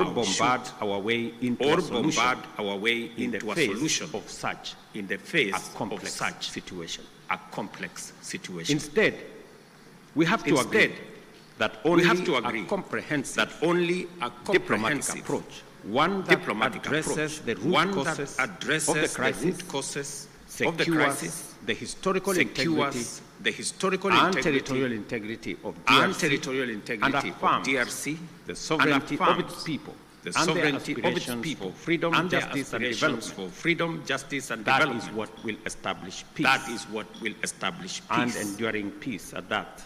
bombard our way into a solution in the face of such a complex situation. Instead, we have to agree that only a comprehensive diplomatic approach, one that addresses the root causes of the crisis, the historical integrity and territorial integrity of DRC, the sovereignty of its people, and their aspirations for freedom, justice, and development. That is what will establish peace. And enduring peace at that.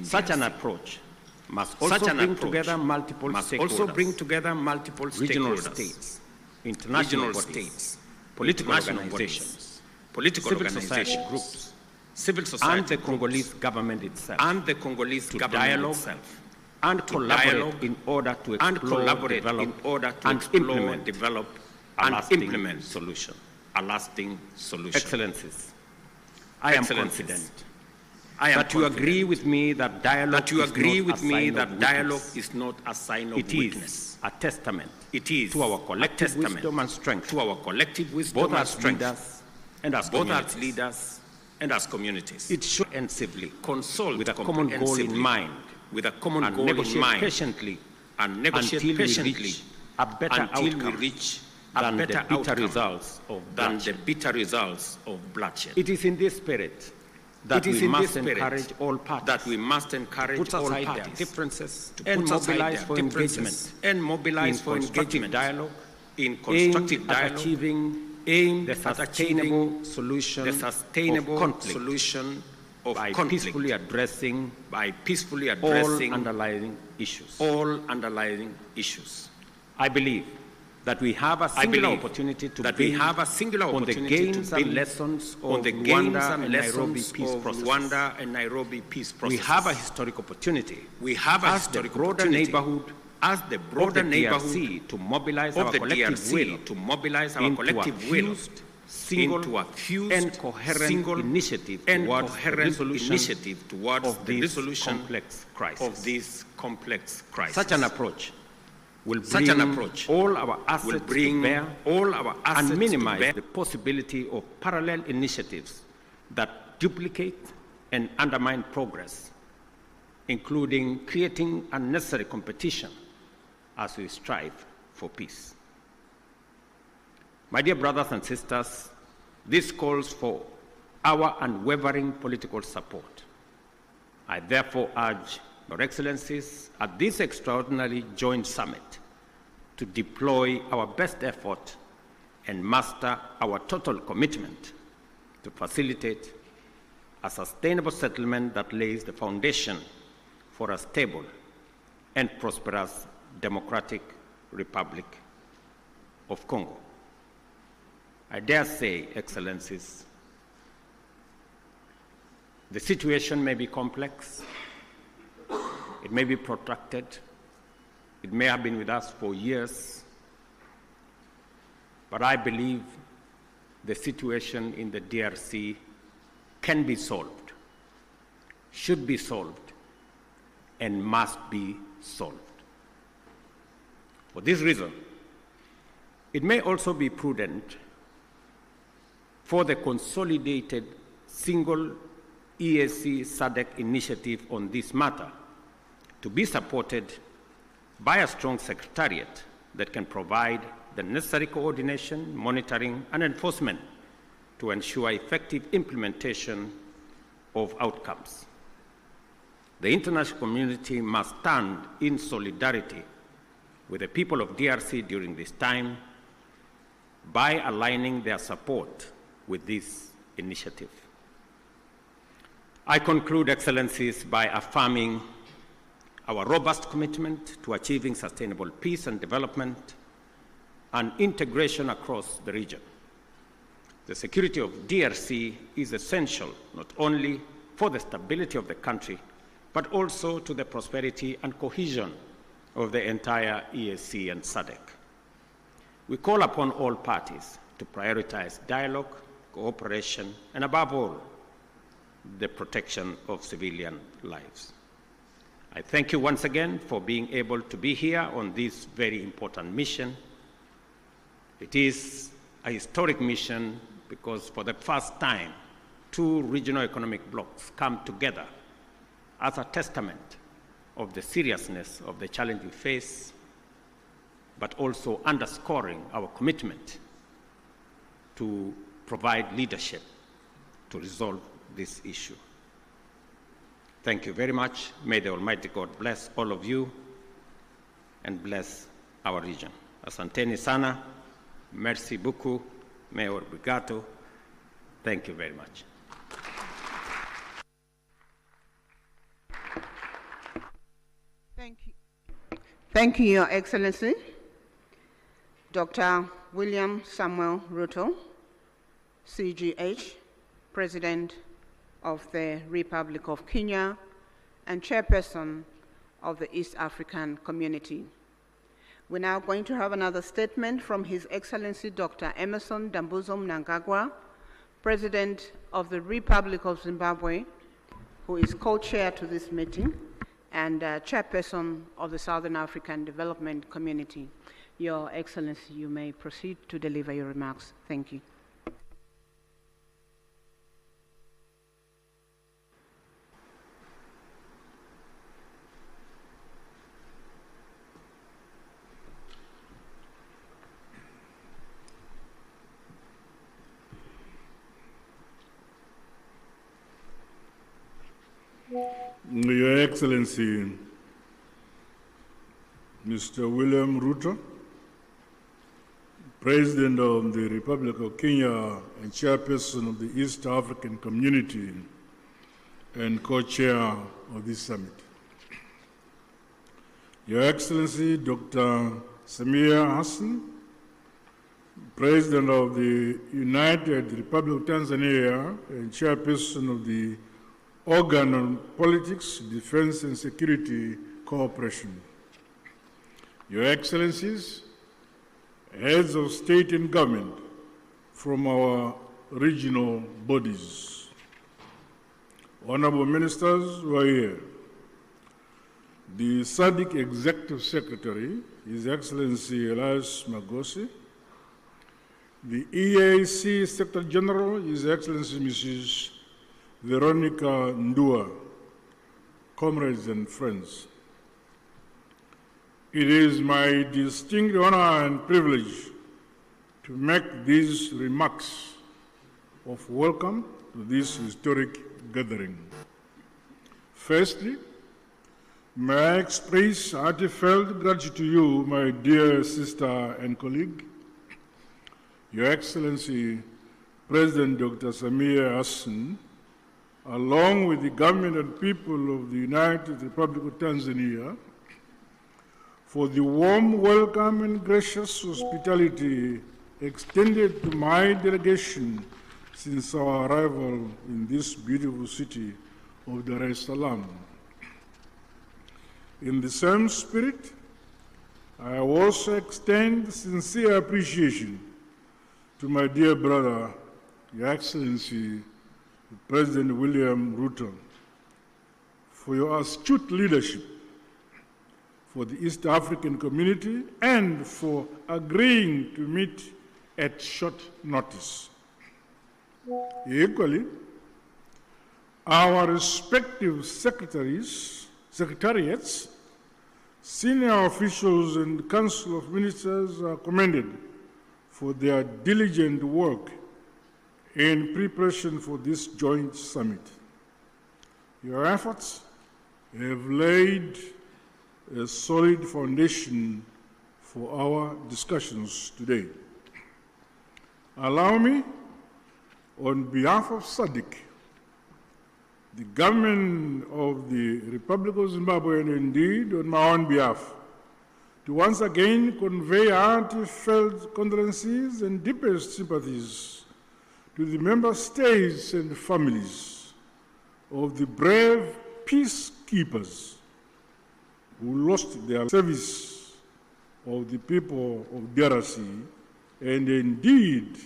Such an approach must also bring together multiple stakeholders, regional states, international bodies, political organizations, civil society groups, and the Congolese government itself, to dialogue and collaborate in order to explore, develop, and implement a lasting solution. Excellencies, I am confident that you agree with me that dialogue is not a sign of weakness. It is a testament to our collective wisdom and strength, both as leaders and as communities. It should intensively consult with a common goal in mind, and negotiate patiently until we reach a better outcome than the bitter results of bloodshed. It is in this spirit that we must encourage all parties to put aside their differences and mobilize for engagement in constructive dialogue aimed at achieving the sustainable solution of conflict by peacefully addressing all underlying issues. I believe that we have a singular opportunity to build on the gains and lessons of Rwanda and Nairobi peace process. We have a historic opportunity as the broader neighborhood of the DRC to mobilize our collective will into a fused and coherent initiative towards the resolution of this complex crisis. Such an approach will bring all our assets to bear and minimize the possibility of parallel initiatives that duplicate and undermine progress, including creating unnecessary competition as we strive for peace. My dear brothers and sisters, this calls for our unwavering political support. I therefore urge Your Excellencies, at this extraordinary joint summit, to deploy our best effort and muster our total commitment to facilitate a sustainable settlement that lays the foundation for a stable and prosperous Democratic Republic of Congo. I dare say, Excellencies, the situation may be complex, it may be protracted, it may have been with us for years, but I believe the situation in the DRC can be solved, should be solved, and must be solved. For this reason, it may also be prudent for the consolidated single EAC SADC initiative on this matter to be supported by a strong secretariat that can provide the necessary coordination, monitoring, and enforcement to ensure effective implementation of outcomes. The international community must stand in solidarity with the people of DRC during this time by aligning their support with this initiative. I conclude, Excellencies, by affirming our robust commitment to achieving sustainable peace and development and integration across the region. The security of DRC is essential not only for the stability of the country, but also to the prosperity and cohesion of the entire EAC and SADC. We call upon all parties to prioritize dialogue, cooperation, and above all, the protection of civilian lives. I thank you once again for being able to be here on this very important mission. It is a historic mission because for the first time, two regional economic blocs come together as a testament of the seriousness of the challenge we face, but also underscoring our commitment to provide leadership to resolve this issue. Thank you very much. May the Almighty God bless all of you and bless our region. Asanteni sana, merci beaucoup, Mayor Brigato. Thank you very much. Thank you, Your Excellency, Dr. William Samuel Ruto, CGH, President of the Republic of Kenya and Chairperson of the East African Community. We're now going to have another statement from His Excellency Dr. Emerson Dambuzo Mnangagwa, President of the Republic of Zimbabwe, who is co-chair to this meeting, and Chairperson of the Southern African Development Community. Your Excellency, you may proceed to deliver your remarks. Thank you. Your Excellency, Mr. William Ruto, President of the Republic of Kenya and Chairperson of the East African Community and co-chair of this summit. Your Excellency, Dr. Samia Hassan, President of the United Republic of Tanzania and Chairperson of the Organ on Politics, Defense and Security Cooperation. Your Excellencies, heads of state and government from our regional bodies, honorable ministers who are here, the SADC Executive Secretary, His Excellency Elias Magosi, the EAC Secretary General, His Excellency Mrs. Veronica Ndua, comrades and friends. It is my distinct honor and privilege to make these remarks of welcome to this historic gathering. Firstly, may I express heartfelt gratitude to you, my dear sister and colleague, Your Excellency, President Dr. Samia Hassan, along with the government and people of the United Republic of Tanzania, for the warm welcome and gracious hospitality extended to my delegation since our arrival in this beautiful city of Dar es Salaam. In the same spirit, I also extend sincere appreciation to my dear brother, Your Excellency, President William Ruto, for your astute leadership for the East African community and for agreeing to meet at short notice. Equally, our respective secretariats, senior officials and Council of Ministers are commended for their diligent work in preparation for this joint summit. Your efforts have laid a solid foundation for our discussions today. Allow me, on behalf of SADC, the government of the Republic of Zimbabwe, and indeed on my own behalf, to once again convey heartfelt condolences and deepest sympathies to the member states and families of the brave peacekeepers who lost their service of the people of DRC and indeed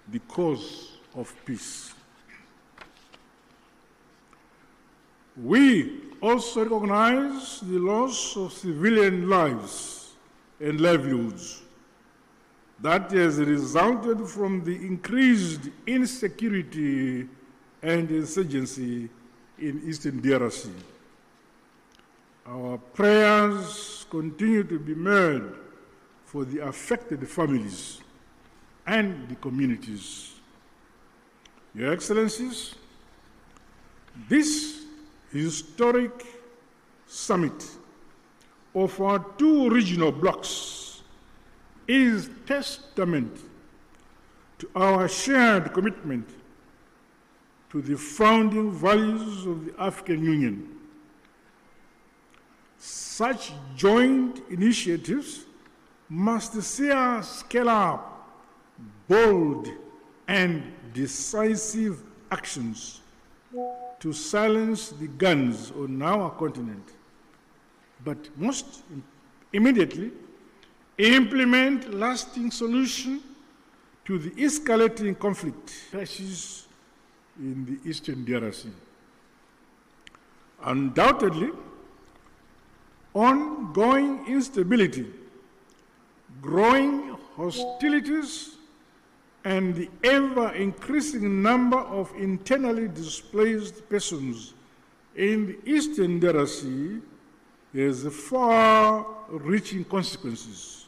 the cause of peace. We also recognize the loss of civilian lives and livelihoods that has resulted from the increased insecurity and insurgency in Eastern DRC. Our prayers continue to be made for the affected families and the communities. Your Excellencies, this historic summit of our two regional blocs is testament to our shared commitment to the founding values of the African Union. Such joint initiatives must see us scale up bold and decisive actions to silence the guns on our continent, but most immediately implement lasting solutions to the escalating conflict crisis in the Eastern DRC. Undoubtedly, ongoing instability, growing hostilities, and the ever-increasing number of internally displaced persons in the Eastern DRC has far-reaching consequences,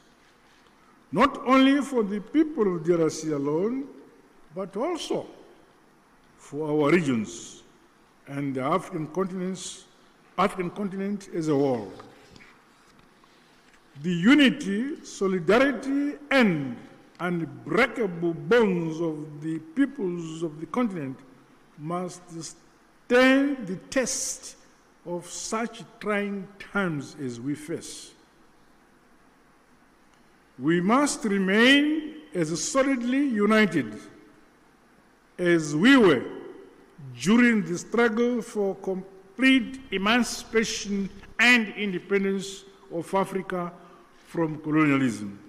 not only for the people of DRC alone, but also for our regions and the African continent as a whole. The unity, solidarity, and unbreakable bonds of the peoples of the continent must stand the test of such trying times as we face. We must remain as solidly united as we were during the struggle for complete emancipation and independence of Africa from colonialism.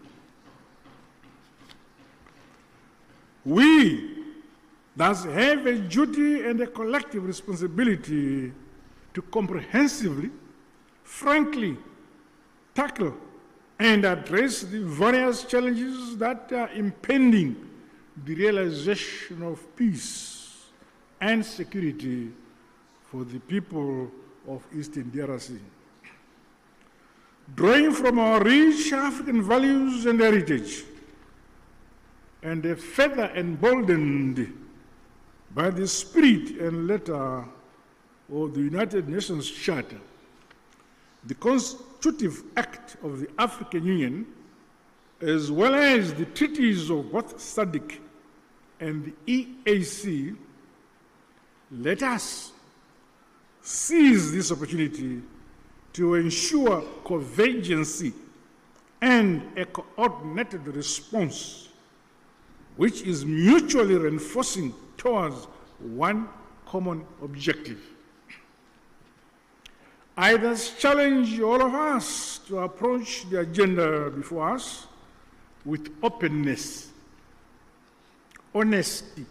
We thus have a duty and a collective responsibility to comprehensively, frankly, tackle and address the various challenges that are impending the realization of peace and security for the people of Eastern DRC. Drawing from our rich African values and heritage, and further emboldened by the spirit and letter of the United Nations Charter, the constitutive act of the African Union, as well as the treaties of both SADC and the EAC, let us seize this opportunity to ensure convergency and a coordinated response which is mutually reinforcing towards one common objective. I thus challenge all of us to approach the agenda before us with openness, honesty,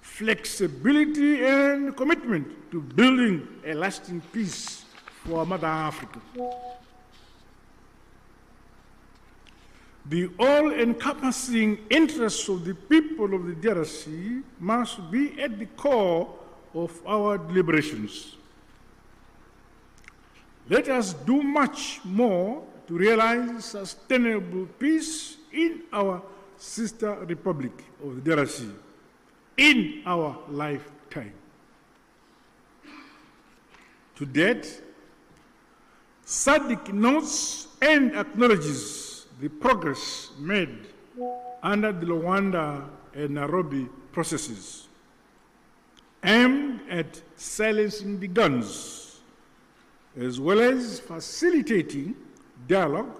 flexibility, and commitment to building a lasting peace for Mother Africa. The all-encompassing interests of the people of the DRC must be at the core of our deliberations. Let us do much more to realize sustainable peace in our sister republic of the DRC in our lifetime. To date, SADC notes and acknowledges the progress made under the Luanda and Nairobi processes aimed at silencing the guns, as well as facilitating dialogue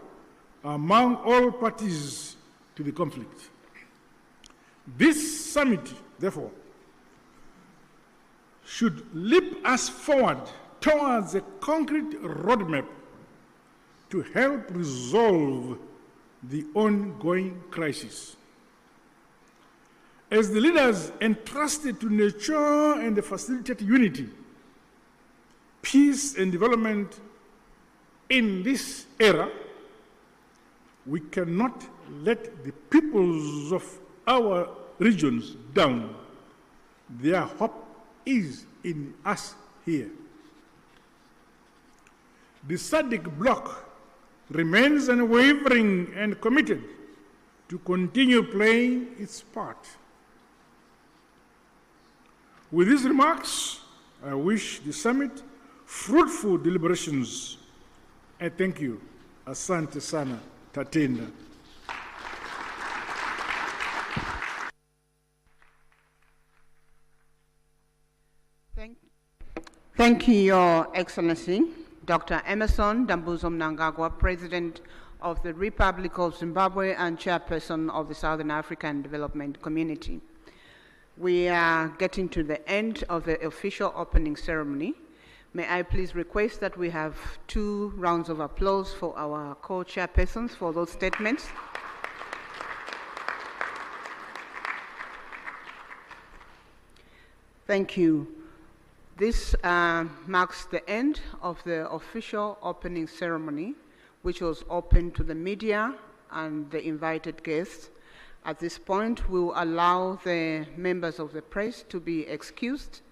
among all parties to the conflict. This summit, therefore, should leap us forward towards a concrete roadmap to help resolve the ongoing crisis. As the leaders entrusted to nurture and facilitate unity, peace and development in this era, we cannot let the peoples of our regions down. Their hope is in us here. The SADC bloc remains unwavering and committed to continue playing its part. With these remarks, I wish the summit fruitful deliberations. I thank you. Asante sana, Tatenda. Thank you, Your Excellency, Dr. Emerson Dambuzo Mnangagwa, President of the Republic of Zimbabwe and Chairperson of the Southern African Development Community. We are getting to the end of the official opening ceremony. May I please request that we have 2 rounds of applause for our co-chairpersons for those statements. Thank you. This marks the end of the official opening ceremony, which was open to the media and the invited guests. At this point, we will allow the members of the press to be excused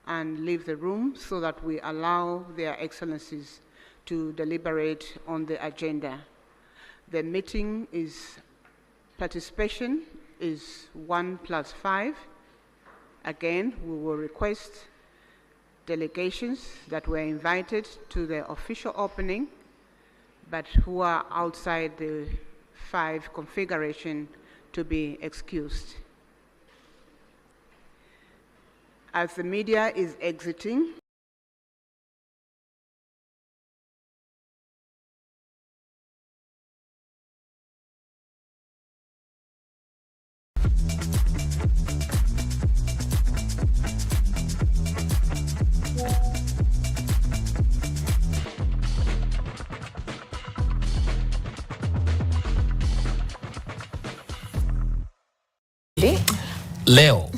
and leave the room so that we allow their excellencies to deliberate on the agenda. The meeting participation is 1+5. Again, we will request delegations that were invited to the official opening, but who are outside the 5 configuration to be excused. As the media is exiting, Leo